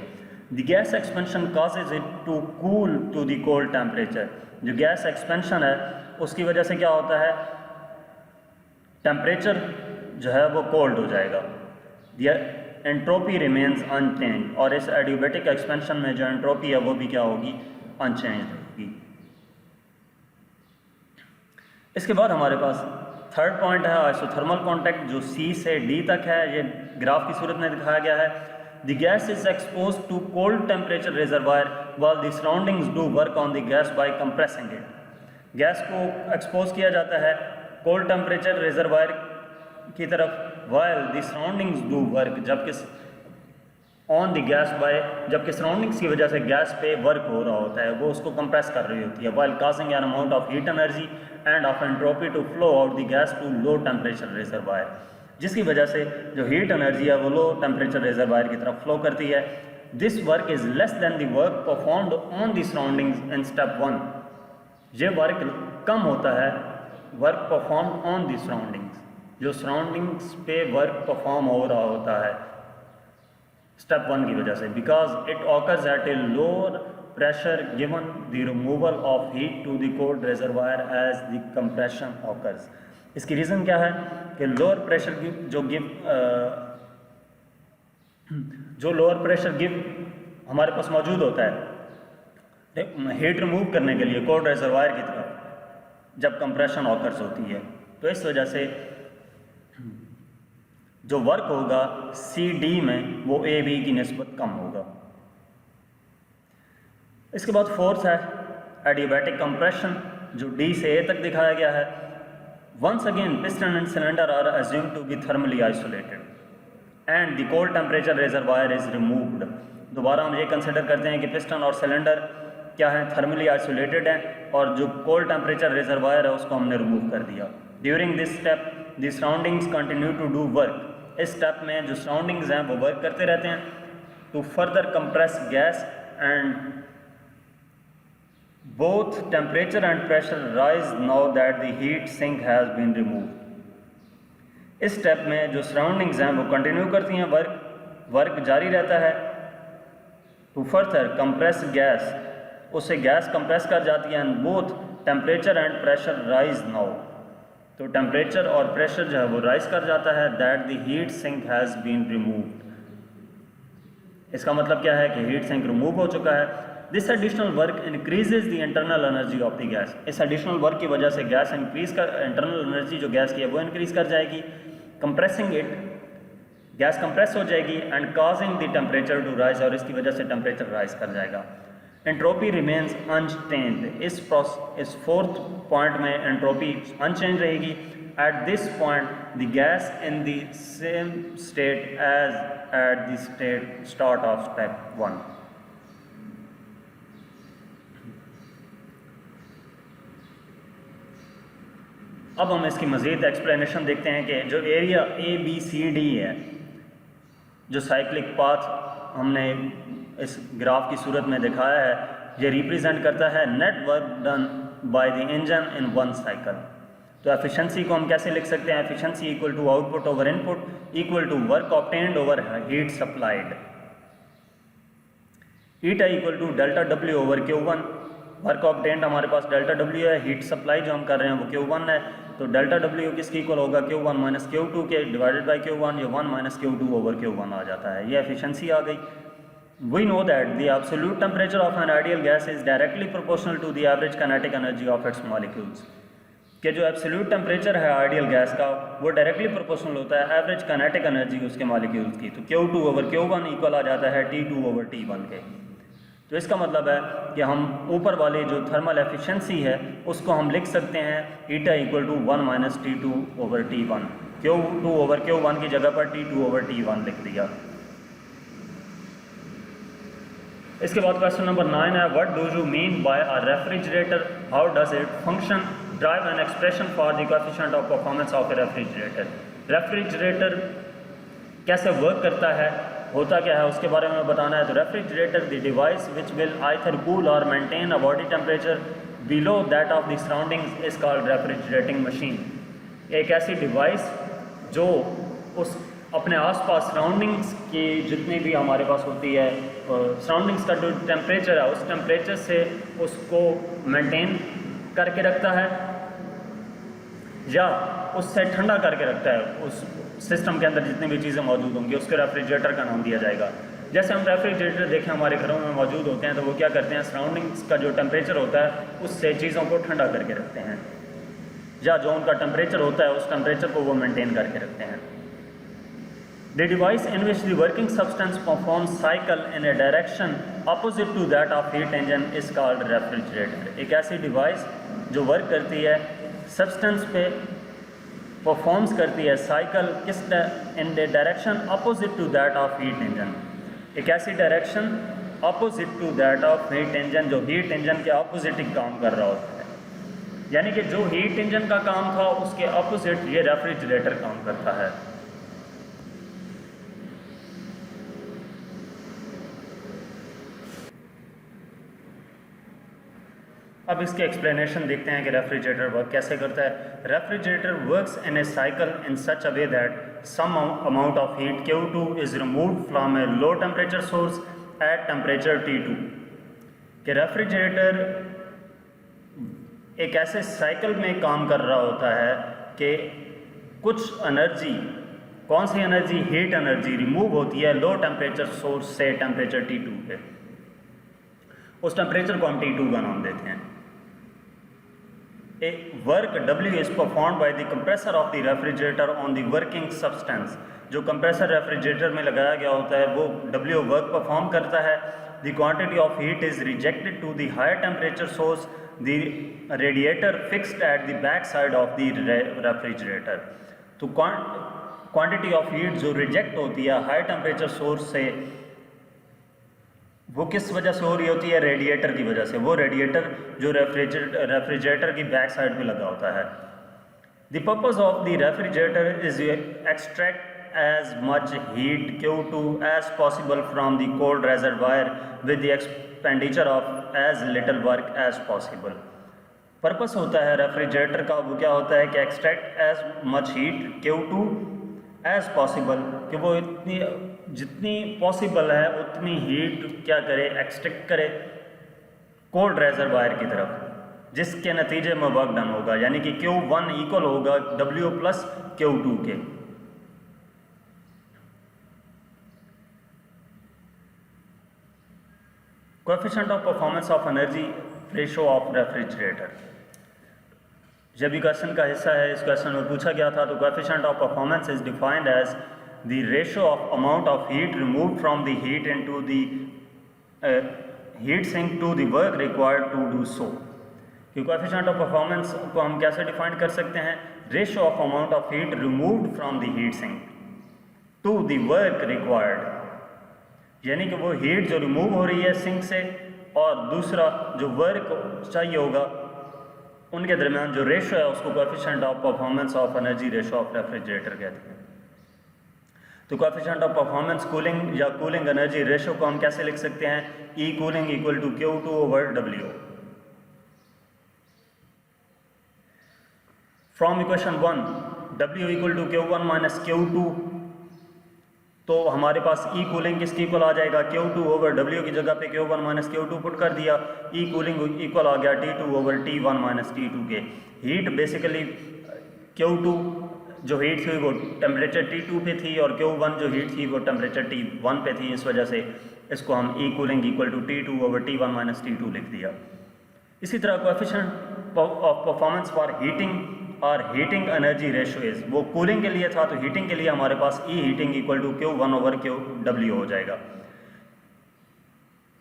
The gas expansion causes it to cool to the cold temperature. जो गैस एक्सपेंशन है उसकी वजह से क्या होता है? टेम्परेचर जो है वो कोल्ड हो जाएगा। Entropy remains unchanged. और इस एडियाबैटिक एक्सपेंशन में जो एंट्रोपी है वो भी क्या होगी? अनचेंज होगी। इसके बाद हमारे पास थर्ड पॉइंट है आइसोथर्मल कॉन्टैक्ट, जो सी से डी तक है। ये ग्राफ की सूरत में दिखाया गया है। The gas is exposed to cold temperature reservoir while the surroundings do work on the gas by compressing it. Gas को एक्सपोज किया जाता है कोल्ड टेम्परेचर रिजर्वायर की तरफ, while the surroundings do work, जबकि ऑन द गैस बाय, जबकि surroundings की वजह से गैस पे वर्क हो रहा होता है, वो उसको कंप्रेस कर रही होती है। While causing an amount of heat energy and of entropy to flow out the gas to low temperature reservoir, जिसकी वजह से जो हीट एनर्जी है वो लो टेम्परेचर रिजर्वायर की तरफ फ्लो करती है। This work is less than the work performed on the surroundings in step 1। ये वर्क कम होता है work performed on the surroundings, जो सराउंडिंग्स पे वर्क परफॉर्म हो रहा होता है स्टेप 1 की वजह से, because it occurs eight a lower pressure given the removal of heat to the cold reservoir as the compression occurs। इसकी रीज़न क्या है कि लोअर प्रेशर जो लोअर प्रेशर गिव हमारे पास मौजूद होता है हीट रिमूव करने के लिए कोल्ड रिजर्वायर की तरफ जब कंप्रेशन ऑकर्स होती है, तो इस वजह से जो वर्क होगा सी डी में वो ए बी की निस्बत कम होगा। इसके बाद फोर्थ है एडियाबैटिक कंप्रेशन, जो डी से ए तक दिखाया गया है। Once again piston and cylinder are assumed to be thermally isolated and the cold temperature reservoir is removed. दोबारा हम ये कंसिडर करते हैं कि पिस्टन और सिलेंडर क्या है? थर्मली आइसोलेटेड हैं, और जो कोल्ड टेम्परेचर रिजर्वायर है उसको हमने रिमूव कर दिया। During this step the surroundings continue to do work. इस स्टेप में जो सराउंडिंग्स हैं वो वर्क करते रहते हैं to further compress gas and both temperature and pressure rise now that the heat sink has been removed। इस स्टेप में जो सराउंडिंग्स हैं वो कंटिन्यू करती हैं वर्क जारी रहता है टू फर्दर कंप्रेस गैस, उससे गैस कंप्रेस कर जाती है, and both temperature and pressure rise now. तो टेम्परेचर और प्रेशर जो है वो राइज कर जाता है, that the heat sink has been removed. इसका मतलब क्या है कि हीट सिंक रिमूव हो चुका है। This additional work increases the internal energy of the gas. इस एडिशनल वर्क की वजह से गैस इंक्रीज कर, इंटरनल एनर्जी जो गैस की है वो इंक्रीज कर जाएगी, कंप्रेसिंग इट, गैस कंप्रेस हो जाएगी, and causing the temperature to rise, और इसकी वजह से टेम्परेचर राइज कर जाएगा। Entropy remains unchanged. इस फोर्थ पॉइंट में एंट्रोपी अनचेंज रहेगी। At this point, the gas in the same state as at the start of step 1. अब हम इसकी मज़ीद एक्सप्लेनेशन देखते हैं कि जो एरिया ABCD है, जो साइक्लिक पाथ हमने इस ग्राफ की सूरत में दिखाया है, ये रिप्रेजेंट करता है net work done by the engine in one cycle. तो एफिशिएंसी को हम कैसे लिख सकते हैं? Efficiency equal to output over input equal to work obtained over heat supplied. Heat है equal to delta W over Q1। Work obtained हमारे पास डेल्टा W है, हीट सप्लाई जो हम कर रहे हैं वो Q1 है, तो डेल्टा W किसके इक्वल होगा? Q1 माइनस Q2 के डिवाइडेड बाई Q1, ये 1 माइनस Q2 ओवर Q1 आ जाता है। ये एफिशिएंसी आ गई। We know that the absolute temperature of an ideal gas is directly proportional to the average kinetic energy of its molecules। कि जो absolute temperature है ideal gas का वो डायरेक्टली प्रोपोर्शनल होता है एवरेज काइनेटिक एनर्जी उसके molecules की। तो Q2 ओवर Q1 इक्वल आ जाता है T2 ओवर T1 के। तो इसका मतलब है कि हम ऊपर वाले जो थर्मल एफिशिएंसी है उसको हम लिख सकते हैं eta equal to 1 minus T2 over T1। Q2 over Q1 की जगह पर T2 ओवर T1 लिख दिया। इसके बाद क्वेश्चन नंबर 9 है, what do you mean by a refrigerator, how does it function, drive an expression for the coefficient of performance of A refrigerator. Refrigerator कैसे work करता है, होता क्या है, उसके बारे में बताना है। तो refrigerator the device which will either cool और maintain a body temperature below that of the surroundings is called refrigerating machine. एक ऐसी डिवाइस जो उस अपने आसपास सराउंडिंग्स की जितनी भी हमारे पास होती है, सराउंडिंग्स का जो टेम्परेचर है उस टेम्परेचर से उसको मेंटेन करके रखता है या उससे ठंडा करके रखता है। उस सिस्टम के अंदर जितनी भी चीज़ें मौजूद होंगी उसके रेफ्रिजरेटर का नाम दिया जाएगा। जैसे हम रेफ्रिजरेटर देखें हमारे घरों में मौजूद होते हैं तो वो क्या करते हैं, सराउंडिंग्स का जो टेम्परेचर होता है उससे चीज़ों को ठंडा करके रखते हैं, या जो उनका टेम्परेचर होता है उस टेम्परेचर को वो मेंटेन करके रखते हैं। The device in which the working substance performs cycle in a direction opposite to that of heat engine is called refrigerator। एक ऐसी डिवाइस जो वर्क करती है सब्सटेंस पे परफॉर्म्स करती है साइकिल किस in the direction opposite to that of heat engine. एक ऐसी direction opposite to that of heat engine जो हीट इंजन के अपोजिट ही काम कर रहा होता है, यानी कि जो हीट इंजन का काम था उसके अपोजिट ये रेफ्रिजरेटर काम करता है। अब इसके एक्सप्लेनेशन देखते हैं कि रेफ्रिजरेटर वर्क कैसे करता है। Refrigerator works in a cycle in such a way that some amount of heat Q2 is removed from a low temperature source at temperature T2। कि रेफ्रिजरेटर एक ऐसे साइकिल में काम कर रहा होता है कि कुछ एनर्जी, कौन सी एनर्जी, हीट एनर्जी रिमूव होती है लो टेम्परेचर सोर्स से टेम्परेचर T2 पे। उस टेम्परेचर को हम T2 का नाम देते हैं। A work W is performed by the compressor of the refrigerator on the working substance। जो कंप्रेसर रेफ्रिजरेटर में लगाया गया होता है वो W वर्क परफॉर्म करता है। The quantity of heat is rejected to the higher temperature source, the radiator fixed at the back side of the refrigerator। तो क्वांटिटी ऑफ हीट जो रिजेक्ट होती है हाई टेम्परेचर सोर्स से वो किस वजह से हो रही होती है, रेडिएटर की वजह से। वो रेडिएटर जो रेफ्रिजरेटर की बैक साइड पे लगा होता है। The purpose of the refrigerator is extract as much heat Q2 as possible from the cold reservoir with the expenditure of as little work as possible. Purpose होता है refrigerator का वो क्या होता है कि extract as much heat Q2 as possible, कि वो इतनी जितनी पॉसिबल है उतनी हीट क्या करे, एक्सट्रैक्ट करे कोल्ड रेजरवायर की तरफ। जिसके नतीजे में वर्क डन होगा, यानी कि Q1 इक्वल होगा W प्लस Q2 के। Coefficient of performance of energy ratio of refrigerator, जब भी क्वेश्चन का हिस्सा है, इस क्वेश्चन में पूछा गया था। तो coefficient of performance is defined as the ratio of amount of heat removed from the heat into the heat sink to the work required to do so. कि कोएफिशिएंट ऑफ परफॉर्मेंस को हम कैसे define कर सकते हैं? Ratio of amount of heat removed from the heat sink to the work required, यानी कि वो हीट जो रिमूव हो रही है सिंक से और दूसरा जो वर्क चाहिए होगा, उनके दरमियान जो रेशो है उसको coefficient of performance of energy ratio of refrigerator कहते हैं। तो कोएफिशिएंट ऑफ परफॉर्मेंस कूलिंग या कूलिंग एनर्जी रेशो को हम कैसे लिख सकते हैं? E cooling equal to Q2 over W। From equation 1 W equal to Q1 minus Q2, तो हमारे पास ई कूलिंग किसकी इक्वल आ जाएगा? Q2 ओवर W की जगह पे Q1 माइनस Q2 पुट कर दिया। ई कूलिंग इक्वल आ गया T2 over T1 minus T2 के। हीट बेसिकली Q2 जो हीट थी वो टेम्परेचर T2 पे थी और Q1 जो हीट थी वो टेम्परेचर T1 पे थी, इस वजह से इसको हम E cooling equal to T2 over T1 minus T2 लिख दिया। इसी तरह coefficient of performance for heating और हीटिंग एनर्जी रेशो इज, वो कूलिंग के लिए था, तो हीटिंग के लिए हमारे पास E heating equal to Q1 over W हो जाएगा।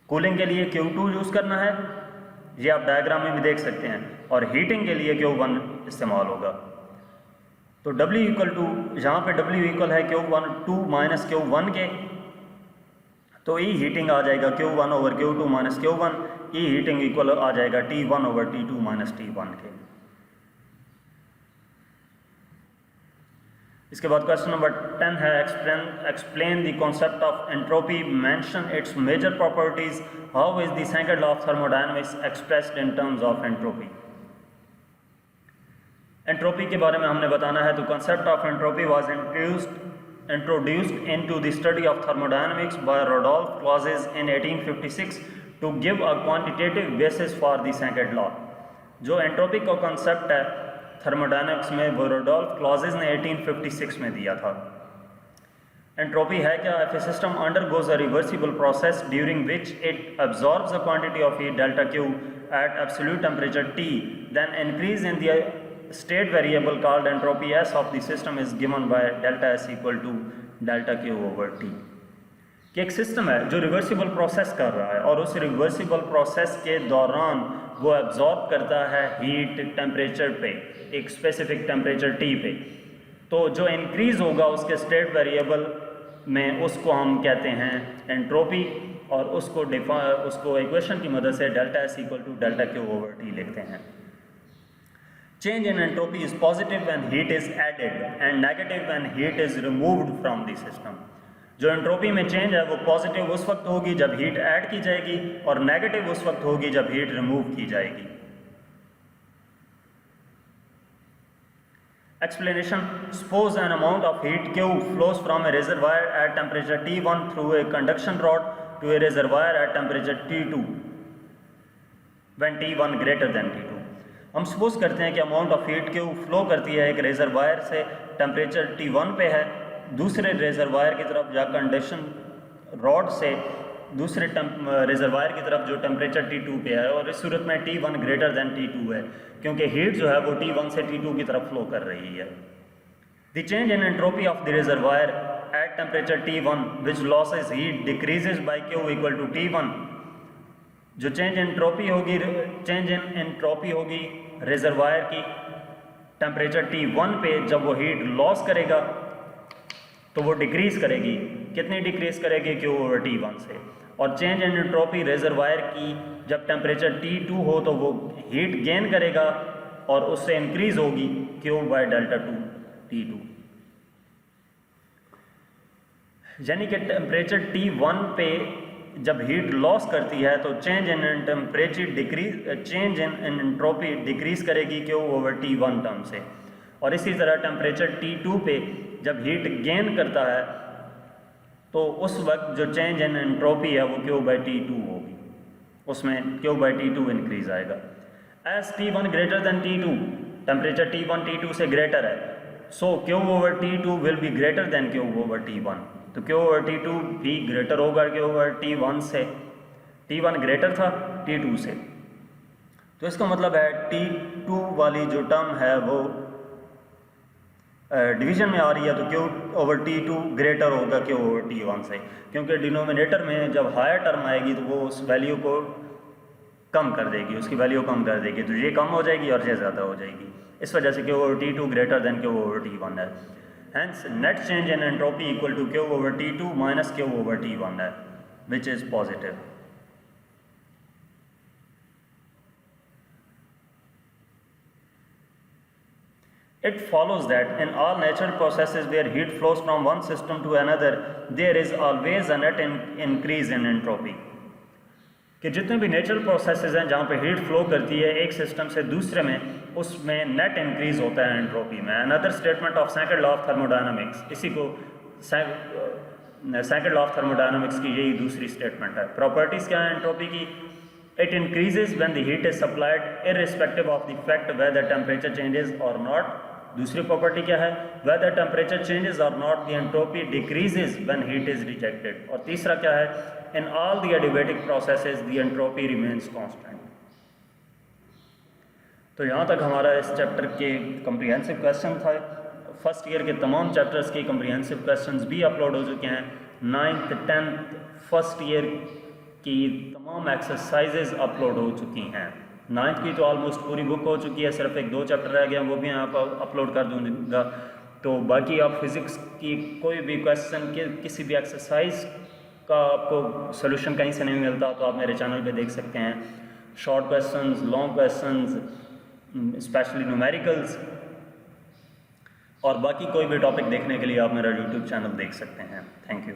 कूलिंग के लिए Q2 यूज़ करना है, ये आप डायग्राम में भी देख सकते हैं, और हीटिंग के लिए Q1 इस्तेमाल होगा। तो W इक्वल टू, यहाँ पे W इक्वल है Q1 2 माइनस Q1 के, तो ई हीटिंग आ जाएगा Q1 over Q2 minus Q1, ई हीटिंग इक्वल आ जाएगा T1 over T2 minus T1 के। इसके बाद क्वेश्चन नंबर 10 है explain the concept of entropy, mention its major properties, how is the second law of thermodynamics expressed in terms of entropy. Entropy के बारे में हमने बताना है। तो concept of entropy was introduced into the study of thermodynamics by Rudolf Clausius in 1856 to give a quantitative basis for the second law. जो entropy का concept है थर्मोडायनामिक्स में, वो रोडोल्फ क्लॉजेस ने 1856 में दिया था। एंट्रोपी है क्या? If a system undergoes a reversible process during which it absorbs a quantity of heat delta Q at absolute temperature T, then increase in the state variable called entropy S of the system is given by delta S equal to delta Q over T। कि एक system है जो reversible process कर रहा है और उस reversible process के दौरान वो एब्जॉर्ब करता है हीट टेम्परेचर पे, एक स्पेसिफिक टेम्परेचर T पे, तो जो इंक्रीज़ होगा उसके स्टेट वेरिएबल में उसको हम कहते हैं एंट्रोपी, और उसको इक्वेशन की मदद से delta S equal to delta Q over T लिखते हैं। Change in entropy is positive when heat is added and negative when heat is removed from the system. जो एंट्रोपी में चेंज है वो पॉजिटिव उस वक्त होगी जब हीट ऐड की जाएगी, और नेगेटिव उस वक्त होगी जब हीट रिमूव की जाएगी। Explanation: suppose an amount of heat Q flows from a reservoir at temperature T1 through a conduction rod to a reservoir at temperature T2 when T1 greater than T2। हम suppose करते हैं कि amount of heat Q flow करती है एक reservoir से, temperature T1 पे है, दूसरे रिजर्वायर की तरफ या कंडक्शन रॉड से दूसरे रिजर्वायर की तरफ जो टेम्परेचर T2 पे है, और इस सूरत में T1 ग्रेटर देन T2 है, क्योंकि हीट जो है वो T1 से T2 की तरफ फ्लो कर रही है। The change in entropy of the reservoir at temperature T1 which loses heat decreases by Q equal to T1। जो चेंज इन एंट्रोपी होगी रिजर्वायर की टेम्परेचर T1 पे, जब वो हीट लॉस करेगा तो वो डिक्रीज करेगी। कितनी डिक्रीज करेगी? Q ओवर T1 से। और चेंज इन एंट्रोपी रिजर्वायर की जब टेम्परेचर T2 हो तो वो हीट गेन करेगा और उससे इंक्रीज होगी Q बाय डेल्टा T2। यानी कि टेम्परेचर T1 पे जब हीट लॉस करती है तो चेंज इन एंट्रोपी डिक्रीज करेगी Q ओवर T1 टर्म से। और इसी तरह टेम्परेचर T2 पे जब हीट गेन करता है तो उस वक्त जो चेंज इन एंट्रोपी है वो Q बाई T2 होगी, उसमें Q बाई T2 इंक्रीज आएगा। As T1 greater than T2, temperature T1 T2 से ग्रेटर है, so Q over T2 will be greater than Q over T1, तो Q ओवर T2 भी greater होगा Q over T1 से। T1 greater था T2 से, तो इसका मतलब है T2 वाली जो टर्म है वो डिवीजन में आ रही है, तो Q ओवर T2 ग्रेटर होगा Q ओवर T1 से, क्योंकि डिनोमिनेटर में जब हायर टर्म आएगी तो वो उस वैल्यू को कम कर देगी, उसकी वैल्यू कम कर देगी, तो ये कम हो जाएगी और ये ज़्यादा हो जाएगी। इस वजह से Q over T2 greater than Q over T1 है। Hence net change in entropy equal to Q over T2 minus Q over T1 है, which is positive. It follows that in all natural processes where heat flows from one system to another, there is always a net increase in entropy. कि जितने भी natural processes हैं जहाँ पे heat flow करती है एक सिस्टम से दूसरे में, उसमें नेट इंक्रीज होता है एंट्रोपी में। Another statement of second law of thermodynamics, इसी को सेकंड लॉ ऑफ थर्मोडायनामिक्स की यही दूसरी स्टेटमेंट है। प्रॉपर्टीज़ क्या है एंट्रोपी की? It increases when the heat is supplied irrespective of the fact whether temperature changes or not. दूसरी प्रॉपर्टी क्या है? Whether temperature changes or not, the entropy decreases when heat is rejected. और तीसरा क्या है? In all the adiabatic processes the entropy remains constant. तो यहाँ तक हमारा इस चैप्टर के कम्प्रिहेंसिव क्वेश्चन था। फर्स्ट ईयर के तमाम चैप्टर्स के कम्प्रिहेंसिव क्वेश्चंस भी अपलोड हो चुके हैं। 9th 10th फर्स्ट ईयर की तमाम एक्सरसाइजेज अपलोड हो चुकी हैं। 9th की तो ऑलमोस्ट पूरी बुक हो चुकी है, सिर्फ 1-2 चैप्टर रह गए, वो भी यहाँ पर अपलोड कर दूँगा। तो बाकी आप फिज़िक्स की कोई भी क्वेश्चन के किसी भी एक्सरसाइज का आपको सोल्यूशन कहीं से नहीं मिलता तो आप मेरे चैनल पे देख सकते हैं। Short questions, long questions, specially numericals, और बाकी कोई भी टॉपिक देखने के लिए आप मेरा यूट्यूब चैनल देख सकते हैं। Thank you.